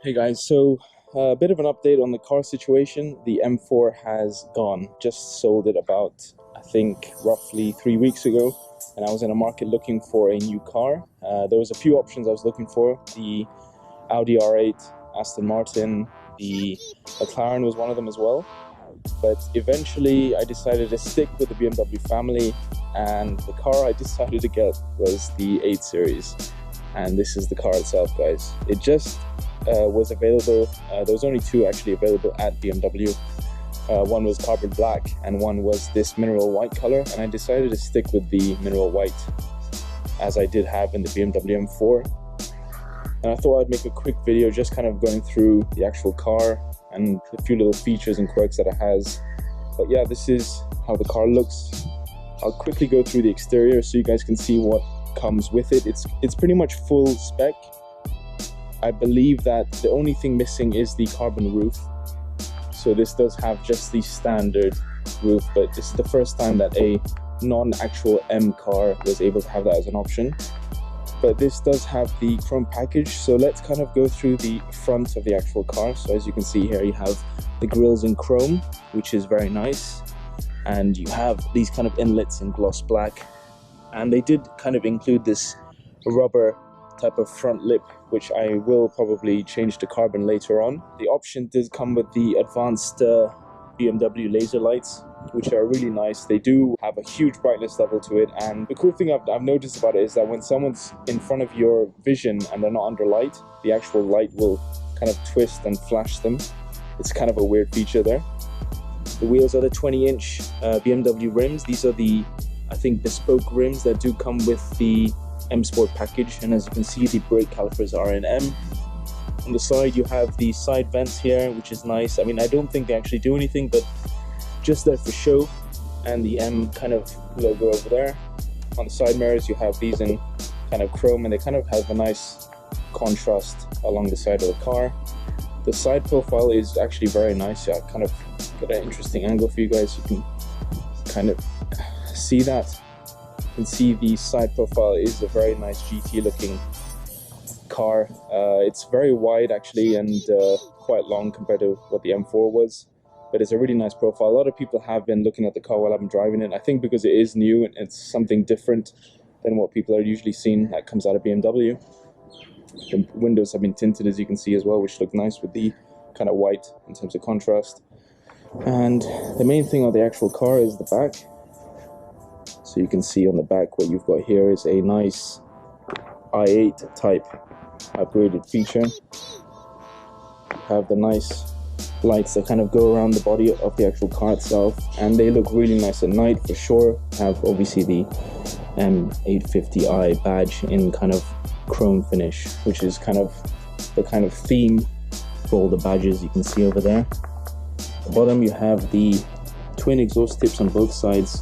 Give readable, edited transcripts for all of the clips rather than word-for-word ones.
Hey guys, so a bit of an update on the car situation. The M4 has gone. Just sold it about, I think, roughly 3 weeks ago. And I was in a market looking for a new car. There was a few options I was looking for. The Audi R8, Aston Martin, the McLaren was one of them as well. But eventually I decided to stick with the BMW family, and the car I decided to get was the 8 Series. And this is the car itself, guys. It just was available. There was only two actually available at BMW. One was carbon black and one was this mineral white color, and I decided to stick with the mineral white as I did have in the BMW M4. And I thought I'd make a quick video just kind of going through the actual car and a few little features and quirks that it has. But yeah, this is how the car looks. I'll quickly go through the exterior so you guys can see what comes with it. It's pretty much full spec. I believe that the only thing missing is the carbon roof. So this does have just the standard roof, but this is the first time that a non-actual M car was able to have that as an option. But this does have the chrome package, so let's kind of go through the front of the actual car. So as you can see here, you have the grills in chrome, which is very nice, and you have these kind of inlets in gloss black, and they did kind of include this rubber type of front lip, which I will probably change to carbon later on. The option does come with the advanced Bmw Laser Lights, which are really nice. They do have a huge brightness level to it, and the cool thing I've noticed about it is that when someone's in front of your vision and they're not under light, the actual light will kind of twist and flash them. It's kind of a weird feature there. The wheels are the 20-inch BMW rims. These are the, I think, bespoke rims that do come with the M Sport package, and as you can see, the brake calipers are in M. On the side you have the side vents here, which is nice. I mean, I don't think they actually do anything, but just there for show. And the M kind of logo over there. On the side mirrors you have these in kind of chrome, and they kind of have a nice contrast along the side of the car. The side profile is actually very nice. Yeah, kind of got an interesting angle for you guys. You can kind of see that. You can see the side profile is a very nice GT looking car. It's very wide actually, and quite long compared to what the M4 was, but it's a really nice profile. A lot of people have been looking at the car while I'm driving it. I think because it is new and it's something different than what people are usually seeing that comes out of BMW. The windows have been tinted, as you can see as well, which look nice with the kind of white in terms of contrast. And the main thing on the actual car is the back. So you can see on the back what you've got here is a nice i8 type upgraded feature. You have the nice lights that kind of go around the body of the actual car itself, and they look really nice at night for sure. You have obviously the M850i badge in kind of chrome finish, which is kind of the kind of theme for all the badges you can see over there. At the bottom you have the twin exhaust tips on both sides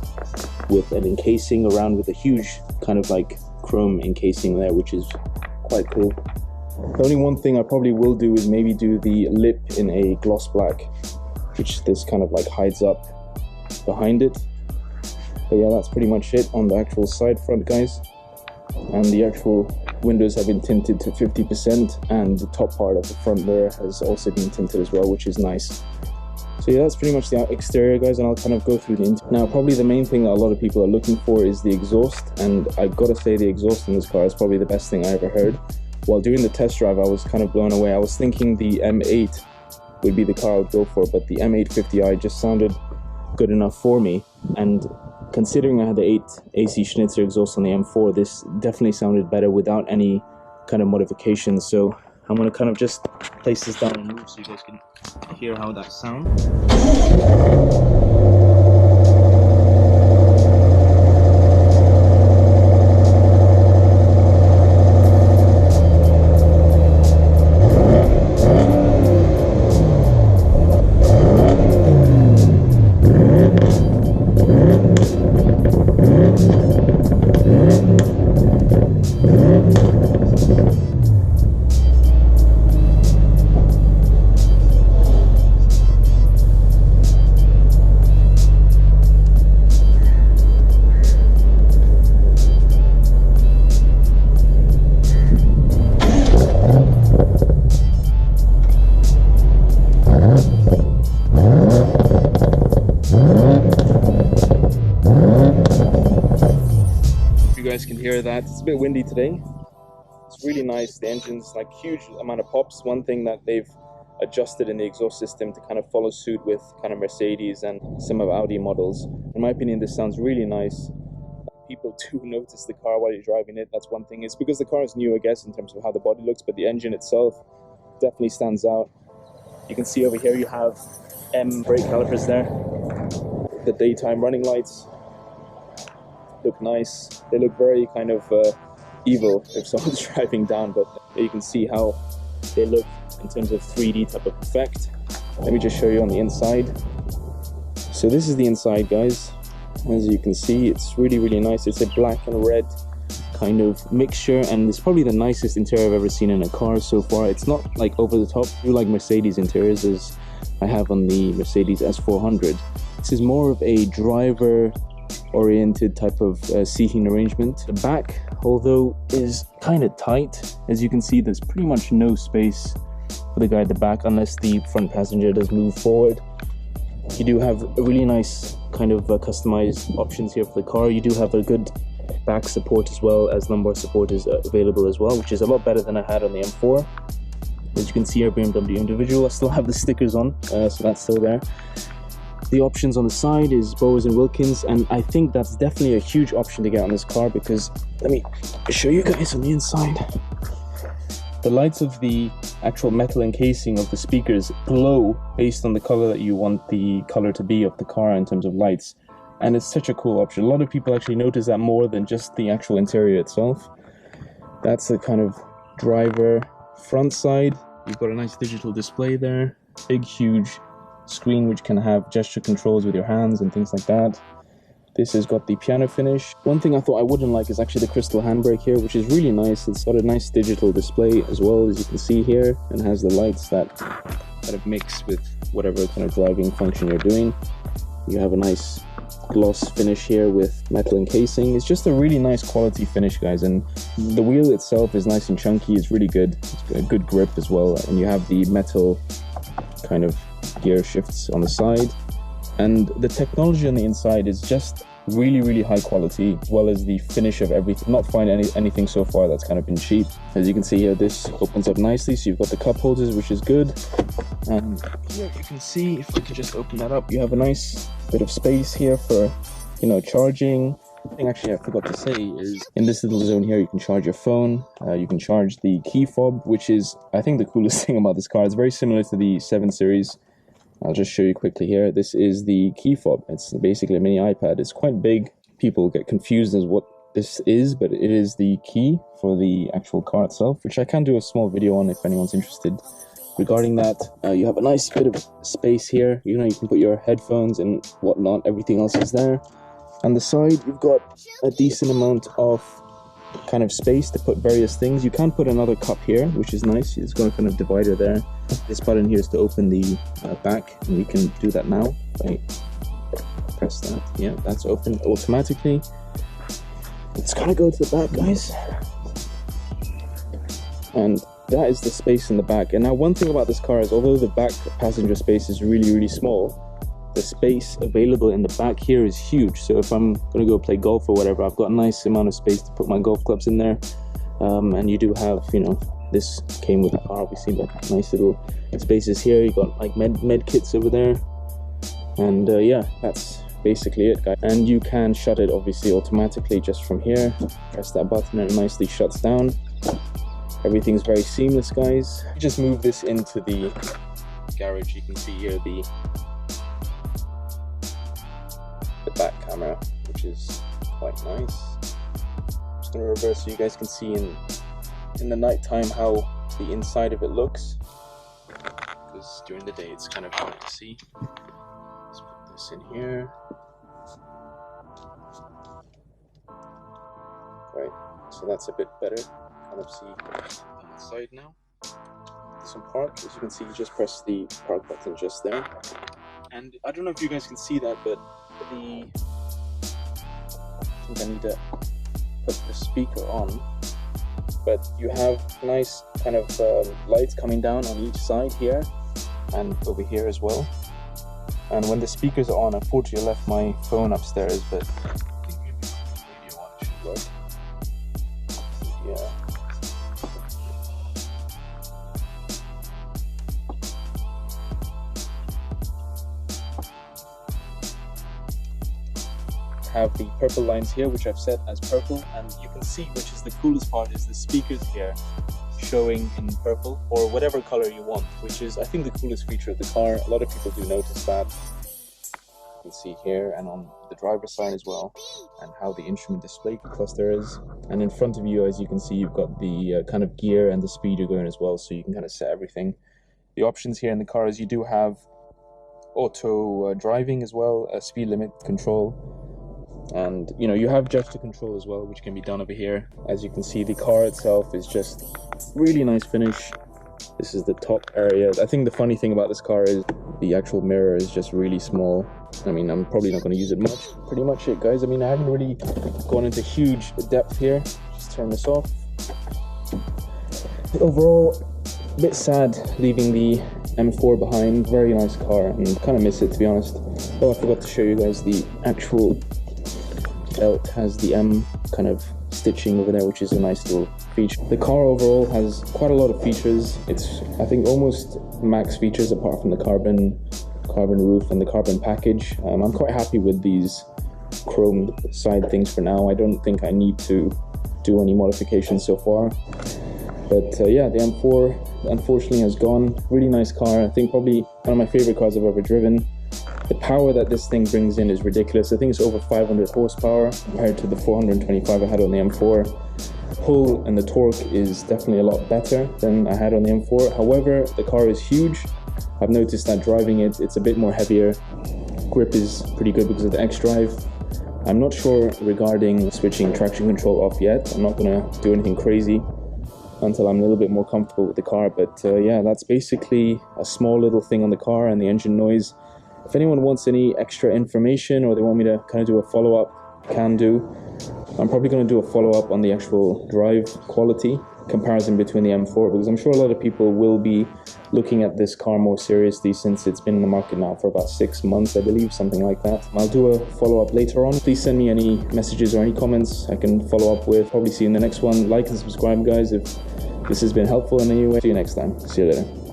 with an encasing around with a huge kind of like chrome encasing there, which is quite cool. The only one thing I probably will do is maybe do the lip in a gloss black, which this kind of like hides up behind it. But yeah, that's pretty much it on the actual side front, guys. And the actual windows have been tinted to 50%, and the top part of the front there has also been tinted as well, which is nice. So yeah, that's pretty much the exterior, guys, and I'll kind of go through the interior. Now, probably the main thing that a lot of people are looking for is the exhaust, and I've got to say the exhaust in this car is probably the best thing I ever heard. While doing the test drive, I was kind of blown away. I was thinking the M8 would be the car I would go for, but the M850i just sounded good enough for me. And considering I had the 8 AC Schnitzer exhaust on the M4, this definitely sounded better without any kind of modifications. So I'm going to kind of just place this down and move so you guys can hear how that sounds. hear that. It's a bit windy today. It's really nice. The engine's like huge amount of pops. One thing that they've adjusted in the exhaust system to kind of follow suit with kind of Mercedes and some of Audi models. In my opinion, this sounds really nice. People do notice the car while you're driving it. That's one thing. It's because the car is new, I guess, in terms of how the body looks, but the engine itself definitely stands out. You can see over here you have M brake calipers there. The daytime running lights look nice. They look very kind of evil if someone's driving down, but you can see how they look in terms of 3D type of effect. Let me just show you on the inside. So this is the inside, guys. As you can see, it's really, really nice. It's a black and red kind of mixture, and it's probably the nicest interior I've ever seen in a car so far. It's not like over the top. I do like Mercedes interiors, as I have on the Mercedes S400. This is more of a driver oriented type of seating arrangement. The back, although, is kind of tight. As you can see, there's pretty much no space for the guy at the back unless the front passenger does move forward. You do have a really nice kind of customized options here for the car. You do have a good back support as well as lumbar support is available as well, which is a lot better than I had on the M4. As you can see, our BMW individual, I still have the stickers on, so that's still there. The options on the side is Bowers and Wilkins, and I think that's definitely a huge option to get on this car, because let me show you guys on the inside. The lights of the actual metal encasing of the speakers glow based on the color that you want the color to be of the car in terms of lights, and it's such a cool option. A lot of people actually notice that more than just the actual interior itself. That's the kind of driver front side. You've got a nice digital display there, big huge screen which can have gesture controls with your hands and things like that. This has got the piano finish. One thing I thought I wouldn't like is actually the crystal handbrake here, which is really nice. It's got a nice digital display as well, as you can see here, and has the lights that kind of mix with whatever kind of driving function you're doing. You have a nice gloss finish here with metal encasing. It's just a really nice quality finish, guys, and the wheel itself is nice and chunky. It's really good. It's got a good grip as well, and you have the metal kind of gear shifts on the side. And the technology on the inside is just really, really high quality, as well as the finish of everything. Not find anything so far that's kind of been cheap. As you can see here, this opens up nicely, so you've got the cup holders, which is good. And here you can see, if we could just open that up, you have a nice bit of space here for, you know, charging. The thing actually I forgot to say is, in this little zone here, you can charge your phone, you can charge the key fob, which is, I think, the coolest thing about this car. It's very similar to the 7 Series. I'll just show you quickly here. This is the key fob. It's basically a mini iPad. It's quite big. People get confused as what this is, but it is the key for the actual car itself, which I can do a small video on if anyone's interested. Regarding that, you have a nice bit of space here. You know, you can put your headphones and whatnot. Everything else is there. On the side, you've got a decent amount of kind of space to put various things. You can put another cup here, which is nice. It's got a kind of divider there. This button here is to open the back, and we can do that now. Right, press that. Yeah, that's open automatically. Let's kind of go to the back, guys, and that is the space in the back. And now, one thing about this car is, although the back passenger space is really, really small, the space available in the back here is huge. So if I'm gonna go play golf or whatever, I've got a nice amount of space to put my golf clubs in there. And you do have, you know, this came with the car, obviously, but nice little spaces here. You got like med kits over there, and yeah, that's basically it, guys. And you can shut it obviously automatically just from here. Press that button and it nicely shuts down. Everything's very seamless, guys. Just move this into the garage. You can see here the back camera, which is quite nice. I'm just going to reverse so you guys can see in the night time how the inside of it looks, because during the day it's kind of hard to see. Let's put this in here. Right, so that's a bit better. Kind of see the inside now. This one park, as you can see, you just press the park button just there. And I don't know if you guys can see that, but I think I need to put the speaker on, but you have nice kind of lights coming down on each side here and over here as well. And when the speakers are on, unfortunately I left my phone upstairs, but I think maybe the radio on it should work. Yeah. Have the purple lines here, which I've set as purple, and you can see, which is the coolest part, is the speakers here showing in purple or whatever color you want, which is I think the coolest feature of the car. A lot of people do notice that. You can see here and on the driver's side as well, and how the instrument display cluster is. And in front of you, as you can see, you've got the kind of gear and the speed you're going as well, so you can kind of set everything. The options here in the car is you do have auto driving as well, a speed limit control, and you know, you have gesture control as well, which can be done over here. As you can see, the car itself is just really nice finish. This is the top area. I think the funny thing about this car is the actual mirror is just really small. I mean, I'm probably not going to use it much. Pretty much it, guys. I mean, I haven't really gone into huge depth here. Just turn this off. Overall, a bit sad leaving the M4 behind. Very nice car, and kind of miss it, to be honest. Oh, I forgot to show you guys the actual belt. Has the M kind of stitching over there, which is a nice little feature. The car overall has quite a lot of features. It's, I think, almost max features apart from the carbon roof and the carbon package. I'm quite happy with these chrome side things for now. I don't think I need to do any modifications so far. But yeah, the M4 unfortunately has gone. Really nice car. I think probably one of my favorite cars I've ever driven. The power that this thing brings in is ridiculous. I think it's over 500 horsepower compared to the 425 I had on the M4. Pull and the torque is definitely a lot better than I had on the M4. However, the car is huge. I've noticed that driving it, it's a bit more heavier. Grip is pretty good because of the X-Drive. I'm not sure regarding switching traction control off yet. I'm not gonna do anything crazy until I'm a little bit more comfortable with the car. But yeah, that's basically a small little thing on the car and the engine noise. If anyone wants any extra information or they want me to kind of do a follow-up, can do. I'm probably going to do a follow-up on the actual drive quality comparison between the M4, because I'm sure a lot of people will be looking at this car more seriously since it's been in the market now for about 6 months, I believe, something like that. I'll do a follow-up later on. Please send me any messages or any comments I can follow up with. Probably see you in the next one. Like and subscribe, guys, if this has been helpful in any way. See you next time. See you later.